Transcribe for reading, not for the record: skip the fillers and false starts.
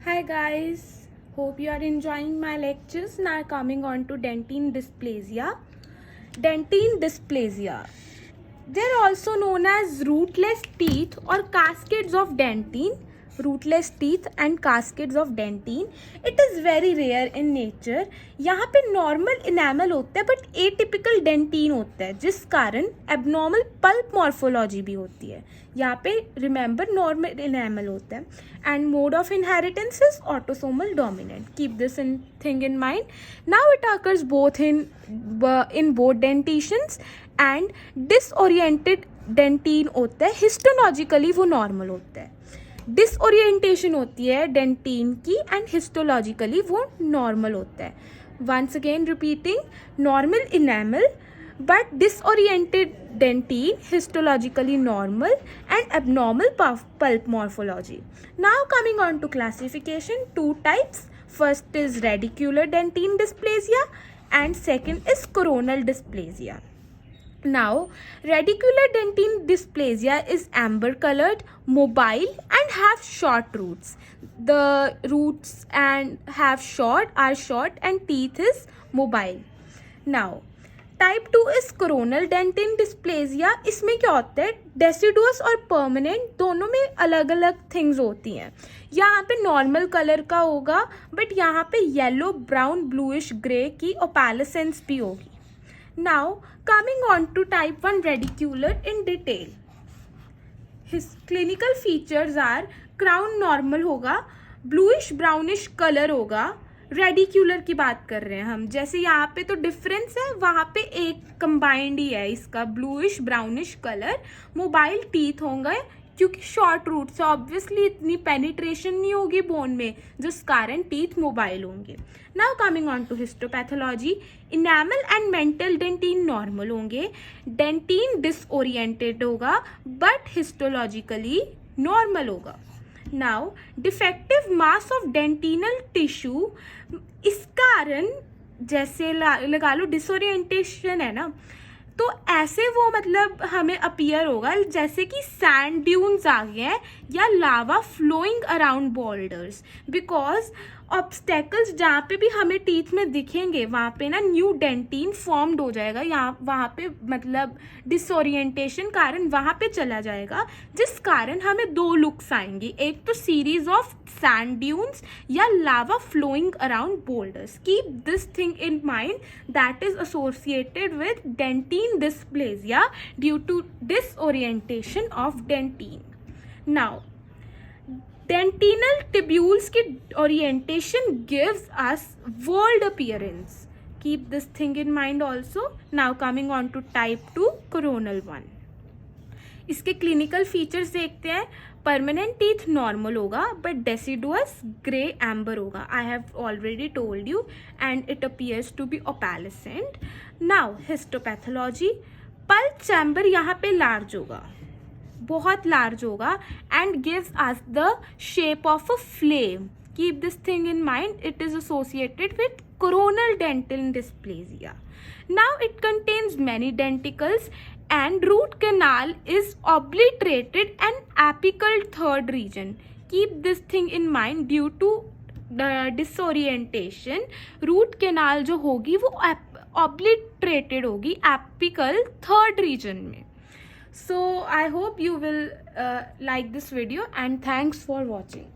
Hi guys, hope you are enjoying my lectures. Now coming on to dentine dysplasia. Dentine dysplasia. They're also known as rootless teeth or cascades of dentine. Rootless teeth and cascades of dentine. It is very rare in nature. यहाँ पे normal enamel होता है but atypical dentin होता है जिस कारण abnormal pulp morphology भी होती है. यहाँ पे रिमेंबर नॉर्मल इनेमल होता है and mode of inheritance is autosomal dominant. Keep this in thing in mind. Now it occurs both in both dentitions and disoriented dentin होता है. हिस्टोलॉजिकली वो नॉर्मल होता है. डिसओरिएंटेशन होती है डेंटिन की एंड हिस्टोलॉजिकली वो नॉर्मल होता है. Once again repeating, normal enamel but disoriented dentine, histologically normal and abnormal pulp morphology. Now coming on to classification, two types. First is radicular dentine dysplasia and second is coronal dysplasia. Now radicular dentine dysplasia is amber colored, mobile and have short roots. The roots are short and teeth is mobile. Now type 2 is coronal dentin dysplasia. इसमें क्या होता है, deciduous और permanent दोनों में अलग अलग things होती हैं. यहाँ पे नॉर्मल कलर का होगा बट यहाँ पे येलो, ब्राउन, ब्लूइश ग्रे की ओपैलेसेंस भी होगी. Now coming on to type 1 radicular in detail. His clinical features are crown normal होगा, ब्लूइश ब्राउनिश कलर होगा. रेडिक्यूलर की बात कर रहे हैं हम, जैसे यहाँ पे तो डिफरेंस है, वहाँ पे एक कंबाइंड ही है इसका, bluish brownish colour. Mobile teeth होंगे क्योंकि शॉर्ट रूट से ऑब्वियसली इतनी पेनिट्रेशन नहीं होगी बोन में जिस कारण टीथ मोबाइल होंगे. Now coming on to histopathology. Enamel and mantle dentin normal होंगे. डेंटिन डिसओरिएंटेड होगा बट हिस्टोलॉजिकली नॉर्मल होगा. Now defective mass of dentinal tissue, इस कारण जैसे लगा लो डिसोरिएंटेशन है ना, तो ऐसे वो मतलब हमें अपीयर होगा जैसे कि सैंड ड्यून्स आ गए हैं या lava flowing around boulders. Because obstacles जहाँ पे भी हमें टीथ में दिखेंगे वहाँ पे ना न्यू डेंटिन फॉर्म्ड हो जाएगा. वहाँ पे मतलब डिसोरिएंटेशन कारण वहाँ पे चला जाएगा जिस कारण हमें दो लुक्स आएंगी. एक तो सीरीज ऑफ सैंड ड्यून्स या lava flowing around boulders. Keep this thing in mind, that is associated with dentin dysplasia due to disorientation of dentin. Now dentinal tubules की orientation gives us world appearance. Keep this thing in mind also. Now coming on to type 2 coronal one. इसके clinical features देखते हैं. Permanent teeth normal होगा but deciduous grey amber होगा. I have already told you and it appears to be opalescent. Now histopathology. Pulp chamber यहाँ पे large होगा, बहुत large होगा and gives us the shape of a flame. Keep this thing in mind, it is associated with coronal dentin dysplasia. Now it contains many denticles and root canal is obliterated and apical third region. Keep this thing in mind, due to disorientation root canal जो होगी वो obliterated होगी apical third region में. So I hope you will like this video and thanks for watching.